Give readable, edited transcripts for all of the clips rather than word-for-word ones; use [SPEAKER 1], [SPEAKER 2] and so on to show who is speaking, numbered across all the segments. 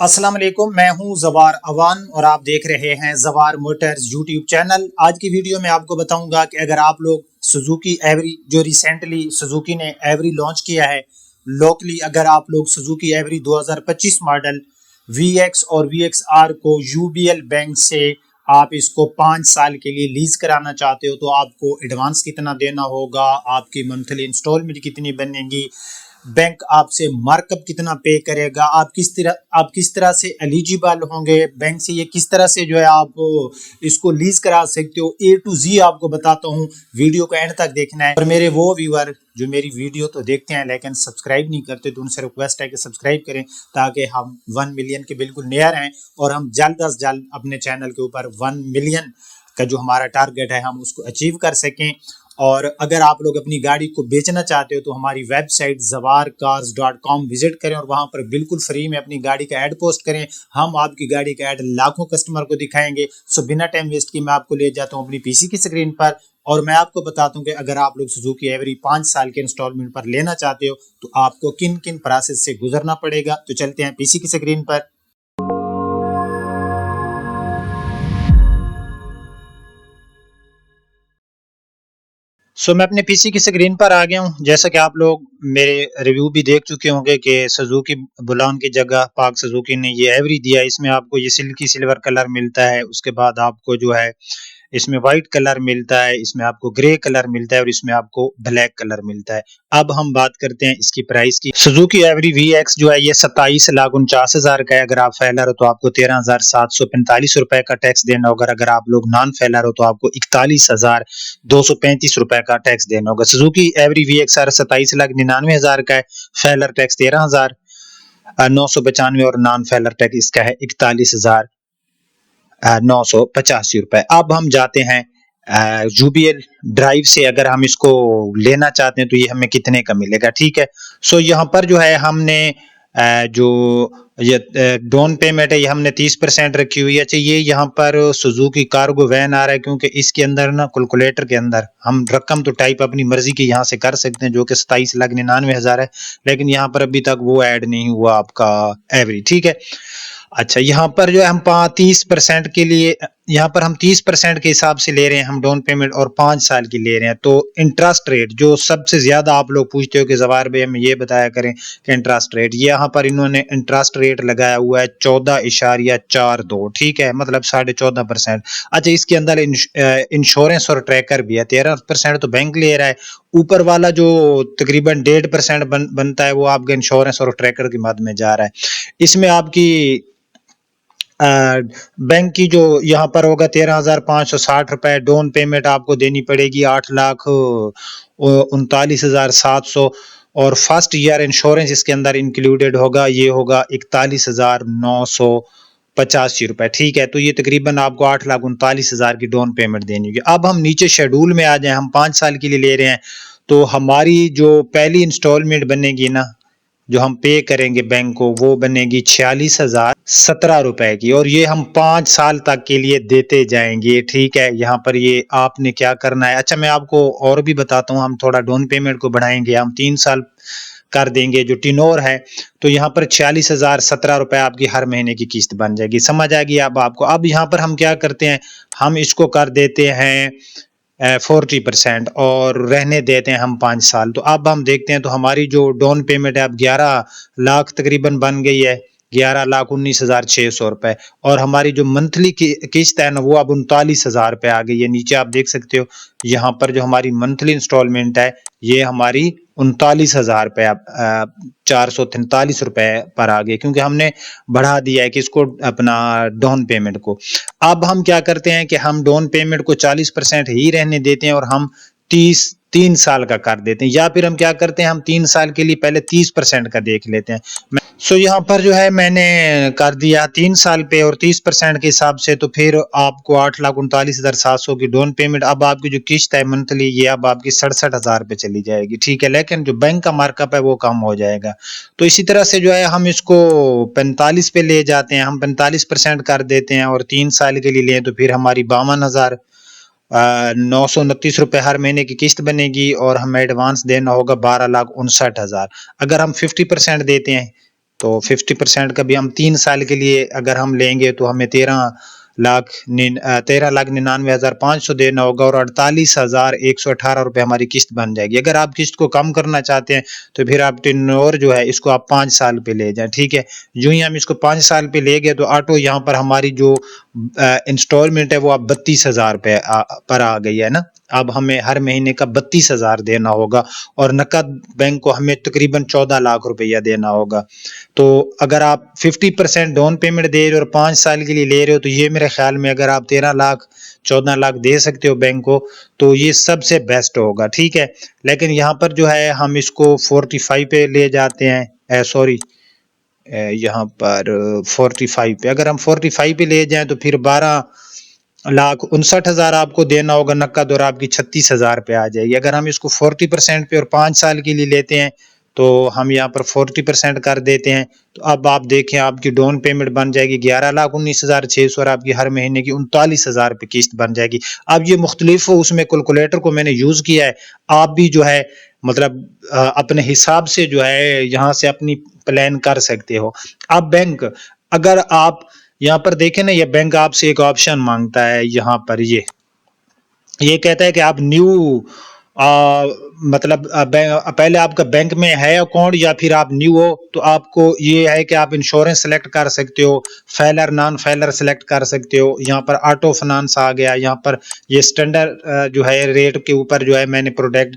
[SPEAKER 1] अस्सलाम वालेकुम, मैं हूं जवार अवान और आप देख रहे हैं जवार मोटर्स यूट्यूब चैनल। आज की वीडियो में आपको बताऊंगा कि अगर आप लोग सुजुकी एवरी जो रिसेंटली सुजुकी ने एवरी लॉन्च किया है लोकली, अगर आप लोग सुजुकी एवरी 2025 मॉडल VX और VXR को UBL बैंक से आप इसको 5 साल के लिए लीज कराना चाहते हो तो आपको एडवांस कितना देना होगा, आपकी मंथली इंस्टॉलमेंट कितनी बनेगी, बैंक आपसे मार्कअप कितना पे करेगा, आप किस तरह से एलिजिबल होंगे बैंक से, ये किस तरह से जो है आप इसको लीज करा सकते हो, A to Z आपको बताता हूँ। वीडियो को एंड तक देखना है। और मेरे वो व्यूअर जो मेरी वीडियो तो देखते हैं लेकिन सब्सक्राइब नहीं करते तो उनसे रिक्वेस्ट है कि सब्सक्राइब करें ताकि हम 1 मिलियन के बिल्कुल नियर हैं और हम जल्द अज जल्द अपने चैनल के ऊपर 1 मिलियन का जो हमारा टारगेट है हम उसको अचीव कर सकें। और अगर आप लोग अपनी गाड़ी को बेचना चाहते हो तो हमारी वेबसाइट zawarcars.com विजिट करें और वहां पर बिल्कुल फ्री में अपनी गाड़ी का ऐड पोस्ट करें। हम आपकी गाड़ी का ऐड लाखों कस्टमर को दिखाएंगे। सो बिना टाइम वेस्ट किए मैं आपको ले जाता हूं अपनी पीसी की स्क्रीन पर और मैं आपको बताता हूं कि अगर आप लोग सुजुकी एवरी 5 साल के इंस्टॉलमेंट पर लेना चाहते हो तो आपको किन किन प्रोसेस से गुजरना पड़ेगा। तो चलते हैं पीसी की स्क्रीन पर। मैं अपने पीसी की स्क्रीन पर आ गया हूं। जैसा कि आप लोग मेरे रिव्यू भी देख चुके होंगे कि सुजुकी बुलान की जगह पाक सुजुकी ने ये एवरी दिया है। इसमें आपको ये सिल्वर कलर मिलता है, उसके बाद आपको जो है इसमें व्हाइट कलर मिलता है, इसमें आपको ग्रे कलर मिलता है और इसमें आपको ब्लैक कलर मिलता है। अब हम बात करते हैं इसकी प्राइस की। सुजुकी एवरी VX जो है ये 27,49,000 का है। अगर आप फेलर हो तो आपको 13,745 रुपए का टैक्स देना होगा। अगर आप लोग नॉन फेलर हो तो आपको 41,235 रुपए का टैक्स देना होगा। सुजुकी एवरी VXR 27,99,000 का है, फेलर टैक्स 13,995 और नॉन फेलर टैक्स इसका है 41,985 रुपए। अब हम जाते हैं UBL ड्राइव से। अगर हम इसको लेना चाहते हैं तो ये हमें कितने का मिलेगा। ठीक है, यहाँ पर जो है हमने जो ये डाउन पेमेंट है ये हमने 30% रखी हुई है। अच्छा, ये यहाँ पर सुजुकी कार्गो वैन आ रहा है क्योंकि इसके अंदर ना कैलकुलेटर के अंदर हम रकम तो टाइप अपनी मर्जी की यहाँ से कर सकते हैं जो कि 27,99,000 है, लेकिन यहाँ पर अभी तक वो ऐड नहीं हुआ आपका एवरी। ठीक है, अच्छा यहाँ पर जो है हम 30% के लिए यहाँ पर हम 30% के हिसाब से ले रहे हैं हम डाउन पेमेंट और 5 साल की ले रहे हैं। तो इंटरेस्ट रेट जो सबसे ज्यादा आप लोग पूछते हो कि जवार भाई हमें ये बताया करें कि इंटरेस्ट रेट, ये यहाँ पर इन्होंने इंटरेस्ट रेट लगाया हुआ है 14.42। ठीक है, मतलब 14.5%। अच्छा, इसके अंदर इंश्योरेंस और ट्रैकर भी है। 13% तो बैंक ले रहा है, ऊपर वाला जो तकरीबन 1.5% बनता है वो आपका इंश्योरेंस और ट्रैकर की मद में जा रहा है। इसमें आपकी बैंक की जो यहाँ पर होगा 13,560 रुपए डाउन पेमेंट आपको देनी पड़ेगी, 8,39,700 और फर्स्ट ईयर इंश्योरेंस इसके अंदर इंक्लूडेड होगा, ये होगा 41,985 रुपए। ठीक है, तो ये तकरीबन आपको 8,39,000 की डाउन पेमेंट देनी होगी। अब हम नीचे शेड्यूल में आ जाए, हम 5 साल के लिए ले रहे हैं तो हमारी जो पहली इंस्टॉलमेंट बनेगी ना जो हम पे करेंगे बैंक को वो बनेगी 46,017 रुपए की और ये हम 5 साल तक के लिए देते जाएंगे। ठीक है, यहाँ पर ये आपने क्या करना है। अच्छा, मैं आपको और भी बताता हूँ, हम थोड़ा डाउन पेमेंट को बढ़ाएंगे, हम 3 साल कर देंगे जो टिनोर है, तो यहाँ पर 46,017 रुपए आपकी हर महीने की किस्त बन जाएगी। समझ आ गई अब आपको। अब यहाँ पर हम क्या करते हैं, हम इसको कर देते हैं 40% और रहने देते हैं हम 5 साल। तो अब हम देखते हैं तो हमारी जो डाउन पेमेंट है अब 11 लाख तकरीबन बन गई है, 11,19,600 रुपए और हमारी जो मंथली की किस्त है ना वो अब 39,000 रुपए आ गई है। नीचे आप देख सकते हो यहाँ पर जो हमारी मंथली इंस्टॉलमेंट है ये हमारी 39,000 रुपए 443 रुपए पर आ गए क्योंकि हमने बढ़ा दिया है किसको, अपना डाउन पेमेंट को। अब हम क्या करते हैं कि हम डाउन पेमेंट को 40% ही रहने देते हैं और हम 3 साल का कर देते हैं, या फिर हम क्या करते हैं हम 3 साल के लिए पहले 30% का देख लेते हैं। यहाँ पर जो है मैंने कर दिया 3 साल पे और 30% के हिसाब से, तो फिर आपको 8,39,700 की डाउन पेमेंट। अब आपकी जो किस्त है मंथली ये अब आपकी 67,000 पे चली जाएगी। ठीक है, लेकिन जो बैंक का मार्कअप है वो कम हो जाएगा। तो इसी तरह से जो है हम इसको 45 पे ले जाते हैं, हम 45% कर देते हैं और 3 साल के लिए लें तो फिर हमारी 52,929 रुपए हर महीने की किस्त बनेगी और हमें एडवांस देना होगा 12,59,000। अगर हम 50% देते हैं तो 50% का भी हम 3 साल के लिए अगर हम लेंगे तो हमें 13,99,500 देना होगा और 48,118 रुपये हमारी किस्त बन जाएगी। अगर आप किस्त को कम करना चाहते हैं तो फिर आप टेन्योर जो है इसको आप 5 साल पे ले जाएं, ठीक है। यूं ही हम इसको 5 साल पे ले गए तो ऑटो यहाँ पर हमारी जो इंस्टॉलमेंट है वो अब 32,000 रुपये पर आ गई है ना। अब हमें हर महीने का 32,000 देना होगा और नकद बैंक को हमें तकरीबन 14 लाख रुपया देना होगा। तो अगर आप 50% डाउन पेमेंट दे रहे हो और 5 साल के लिए ले रहे हो तो ये मेरे ख्याल में अगर आप 13 लाख 14 लाख दे सकते हो बैंक को तो ये सबसे बेस्ट होगा, ठीक है। लेकिन यहाँ पर जो है हम इसको 45 पे ले जाते हैं, सॉरी यहाँ पर 45 पे, अगर हम 45 पे ले जाएं तो फिर 12,59,000 आपको देना होगा नकद और आपकी 36,000 पे आ जाएगी। अगर हम इसको 40% पे और 5 साल के लिए लेते हैं तो हम यहाँ पर 40% कर देते हैं तो अब आप देखें आपकी डाउन पेमेंट बन जाएगी 11,19,600 और आपकी हर महीने की 39,000 पे किस्त बन जाएगी। अब ये मुख्तलिफ उसमें कैलकुलेटर को मैंने यूज किया है, आप भी जो है मतलब अपने हिसाब से जो है यहाँ से अपनी प्लान कर सकते हो। अब बैंक अगर आप यहाँ पर देखें ना, ये बैंक आपसे एक ऑप्शन मांगता है, यहाँ पर ये कहता है कि आप न्यू मतलब पहले आपका बैंक में है अकाउंट या फिर आप न्यू हो तो आपको ये है कि आप इंश्योरेंस सेलेक्ट कर सकते हो, फेलर नॉन फेलर सेलेक्ट कर सकते हो। यहाँ पर ऑटो फाइनेंस आ गया, यहाँ पर ये स्टैंडर्ड जो है रेट के ऊपर जो है मैंने प्रोडक्ट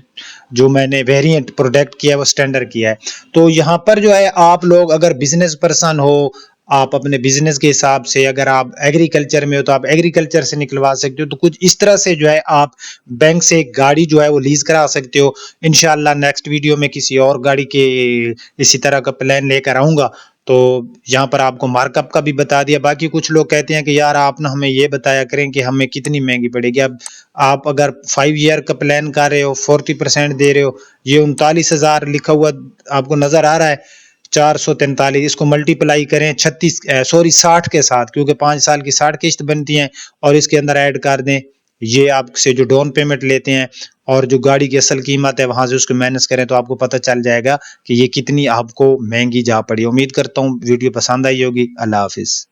[SPEAKER 1] जो मैंने वेरिएंट प्रोडक्ट किया है वो स्टैंडर्ड किया है। तो यहाँ पर जो है आप लोग अगर बिजनेस पर्सन हो, आप अपने बिजनेस के हिसाब से, अगर आप एग्रीकल्चर में हो तो आप एग्रीकल्चर से निकलवा सकते हो। तो कुछ इस तरह से जो है आप बैंक से एक गाड़ी जो है वो लीज करा सकते हो। इंशाल्लाह नेक्स्ट वीडियो में किसी और गाड़ी के इसी तरह का प्लान लेकर आऊंगा। तो यहाँ पर आपको मार्कअप का भी बता दिया। बाकी कुछ लोग कहते हैं कि यार आप ना हमें ये बताया करें कि हमें कितनी महंगी पड़ेगी। अब आप अगर 5 ईयर का प्लान कर रहे हो, 40% दे रहे हो, ये 39,000 लिखा हुआ आपको नजर आ रहा है, 443, इसको मल्टीप्लाई करें 60 के साथ, क्योंकि 5 साल की 60 किस्त बनती हैं और इसके अंदर ऐड कर दें ये आपसे जो डाउन पेमेंट लेते हैं और जो गाड़ी की असल कीमत है वहां से उसको माइनस करें तो आपको पता चल जाएगा कि ये कितनी आपको महंगी जा पड़ी। उम्मीद करता हूँ वीडियो पसंद आई होगी। अल्लाह हाफिज।